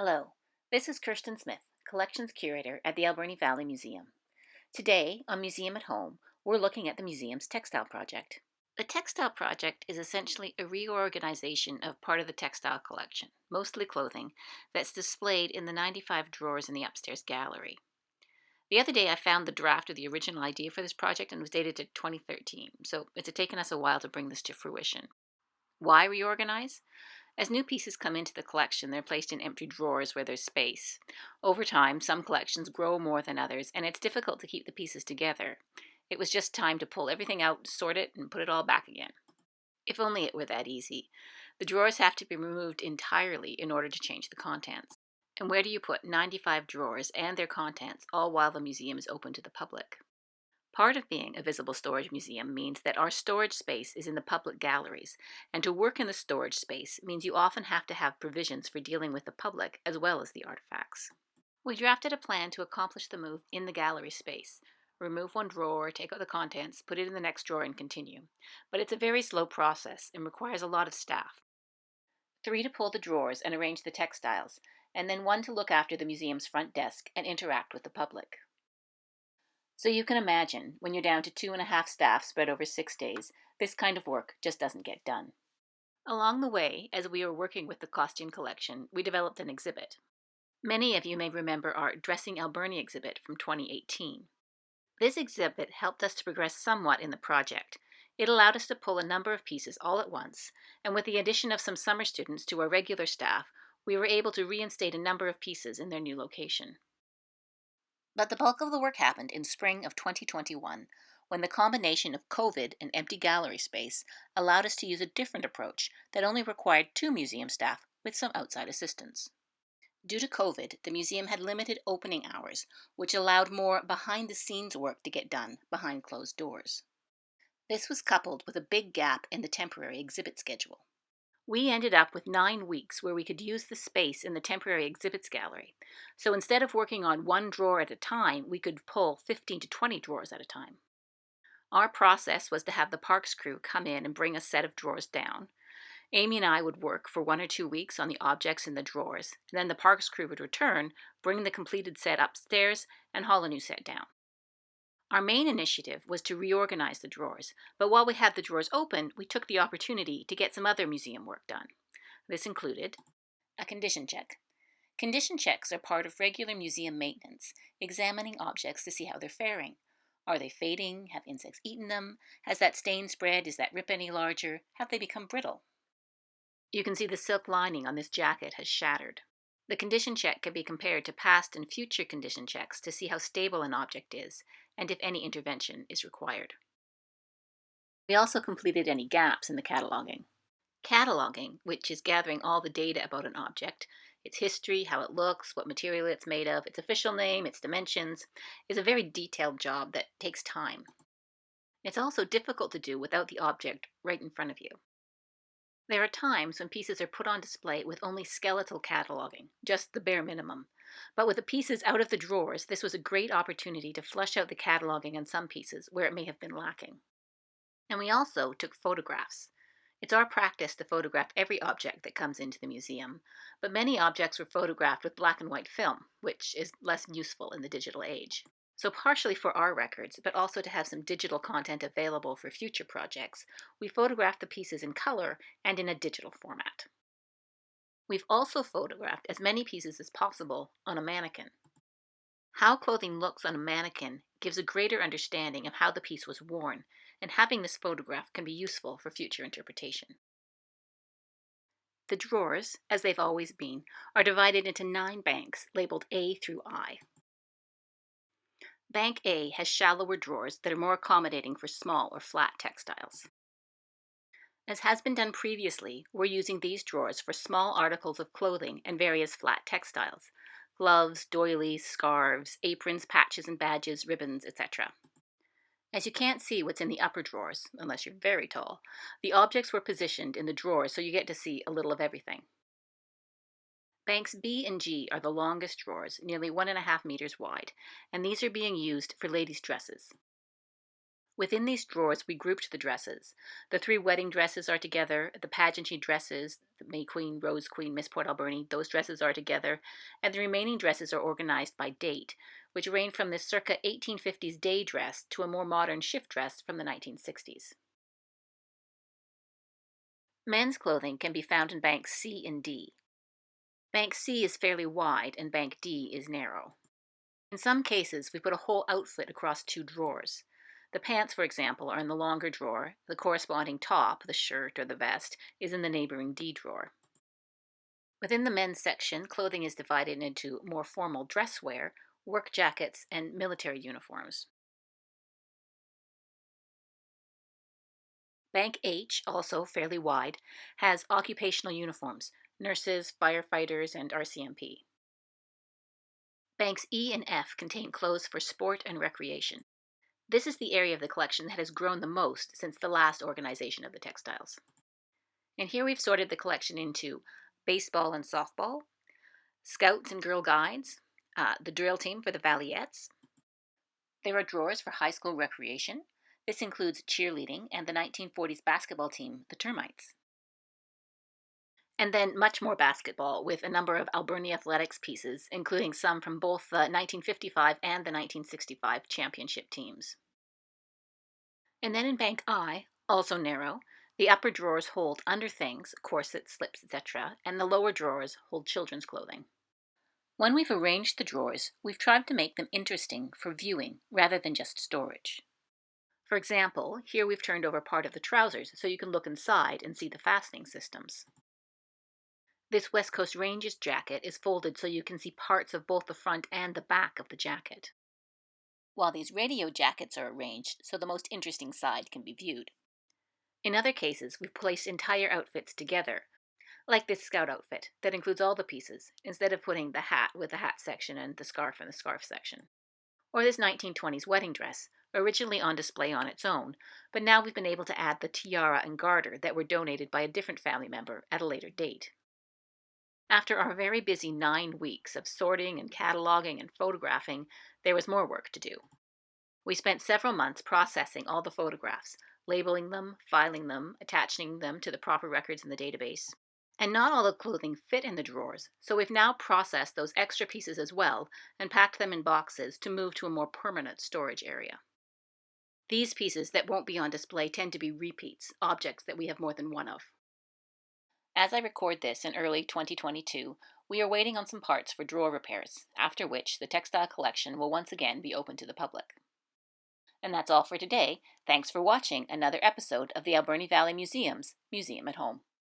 Hello, this is Kirsten Smith, Collections Curator at the Alberni Valley Museum. Today, on Museum at Home, we're looking at the museum's Textile Project. The Textile Project is essentially a reorganization of part of the textile collection, mostly clothing, that's displayed in the 95 drawers in the upstairs gallery. The other day, I found the draft of the original idea for this project and it was dated to 2013, so it's taken us a while to bring this to fruition. Why reorganize? As new pieces come into the collection, they're placed in empty drawers where there's space. Over time, some collections grow more than others, and it's difficult to keep the pieces together. It was just time to pull everything out, sort it, and put it all back again. If only it were that easy. The drawers have to be removed entirely in order to change the contents. And where do you put 95 drawers and their contents, all while the museum is open to the public? Part of being a visible storage museum means that our storage space is in the public galleries, and to work in the storage space means you often have to have provisions for dealing with the public as well as the artifacts. We drafted a plan to accomplish the move in the gallery space. Remove one drawer, take out the contents, put it in the next drawer, and continue. But it's a very slow process and requires a lot of staff. 3 to pull the drawers and arrange the textiles, and then 1 to look after the museum's front desk and interact with the public. So you can imagine, when you're down to 2.5 staff spread over 6 days, this kind of work just doesn't get done. Along the way, as we were working with the costume collection, we developed an exhibit. Many of you may remember our Dressing Alberni exhibit from 2018. This exhibit helped us to progress somewhat in the project. It allowed us to pull a number of pieces all at once, and with the addition of some summer students to our regular staff, we were able to reinstate a number of pieces in their new location. But the bulk of the work happened in spring of 2021, when the combination of COVID and empty gallery space allowed us to use a different approach that only required 2 museum staff with some outside assistance. Due to COVID, the museum had limited opening hours, which allowed more behind-the-scenes work to get done behind closed doors. This was coupled with a big gap in the temporary exhibit schedule. We ended up with 9 weeks where we could use the space in the temporary exhibits gallery. So instead of working on 1 drawer at a time, we could pull 15 to 20 drawers at a time. Our process was to have the parks crew come in and bring a set of drawers down. Amy and I would work for 1 or 2 weeks on the objects in the drawers, and then the parks crew would return, bring the completed set upstairs, and haul a new set down. Our main initiative was to reorganize the drawers, but while we had the drawers open, we took the opportunity to get some other museum work done. This included a condition check. Condition checks are part of regular museum maintenance, examining objects to see how they're faring. Are they fading? Have insects eaten them? Has that stain spread? Is that rip any larger? Have they become brittle? You can see the silk lining on this jacket has shattered. The condition check can be compared to past and future condition checks to see how stable an object is and if any intervention is required. We also completed any gaps in the cataloging. Cataloging, which is gathering all the data about an object, its history, how it looks, what material it's made of, its official name, its dimensions, is a very detailed job that takes time. It's also difficult to do without the object right in front of you. There are times when pieces are put on display with only skeletal cataloging, just the bare minimum. But with the pieces out of the drawers, this was a great opportunity to flush out the cataloging on some pieces where it may have been lacking. And we also took photographs. It's our practice to photograph every object that comes into the museum, but many objects were photographed with black and white film, which is less useful in the digital age. So partially for our records, but also to have some digital content available for future projects, we photographed the pieces in color and in a digital format. We've also photographed as many pieces as possible on a mannequin. How clothing looks on a mannequin gives a greater understanding of how the piece was worn, and having this photograph can be useful for future interpretation. The drawers, as they've always been, are divided into 9 banks labeled A through I. Bank A has shallower drawers that are more accommodating for small or flat textiles. As has been done previously, we're using these drawers for small articles of clothing and various flat textiles: gloves, doilies, scarves, aprons, patches and badges, ribbons, etc. As you can't see what's in the upper drawers, unless you're very tall, the objects were positioned in the drawers so you get to see a little of everything. Banks B and G are the longest drawers, nearly 1.5 meters wide, and these are being used for ladies' dresses. Within these drawers, we grouped the dresses. The 3 wedding dresses are together, the pageantry dresses, the May Queen, Rose Queen, Miss Port Alberni, those dresses are together, and the remaining dresses are organized by date, which range from this circa 1850s day dress to a more modern shift dress from the 1960s. Men's clothing can be found in banks C and D. Bank C is fairly wide and bank D is narrow. In some cases, we put a whole outfit across 2 drawers. The pants, for example, are in the longer drawer. The corresponding top, the shirt or the vest, is in the neighboring D drawer. Within the men's section, clothing is divided into more formal dress wear, work jackets, and military uniforms. Bank H, also fairly wide, has occupational uniforms, nurses, firefighters, and RCMP. Banks E and F contain clothes for sport and recreation. This is the area of the collection that has grown the most since the last organization of the textiles. And here we've sorted the collection into baseball and softball, scouts and girl guides, the drill team for the Valliettes. There are drawers for high school recreation. This includes cheerleading and the 1940s basketball team, the Termites. And then much more basketball with a number of Alberni athletics pieces, including some from both the 1955 and the 1965 championship teams. And then in Bank I, also narrow, the upper drawers hold underthings, corsets, slips, etc., and the lower drawers hold children's clothing. When we've arranged the drawers, we've tried to make them interesting for viewing rather than just storage. For example, here we've turned over part of the trousers so you can look inside and see the fastening systems. This West Coast Rangers jacket is folded so you can see parts of both the front and the back of the jacket, while these radio jackets are arranged so the most interesting side can be viewed. In other cases, we've placed entire outfits together, like this scout outfit that includes all the pieces, instead of putting the hat with the hat section and the scarf in the scarf section. Or this 1920s wedding dress, originally on display on its own, but now we've been able to add the tiara and garter that were donated by a different family member at a later date. After our very busy 9 weeks of sorting and cataloging and photographing, there was more work to do. We spent several months processing all the photographs, labeling them, filing them, attaching them to the proper records in the database. And not all the clothing fit in the drawers, so we've now processed those extra pieces as well and packed them in boxes to move to a more permanent storage area. These pieces that won't be on display tend to be repeats, objects that we have more than one of. As I record this in early 2022, we are waiting on some parts for drawer repairs, after which the textile collection will once again be open to the public. And that's all for today. Thanks for watching another episode of the Alberni Valley Museum's Museum at Home.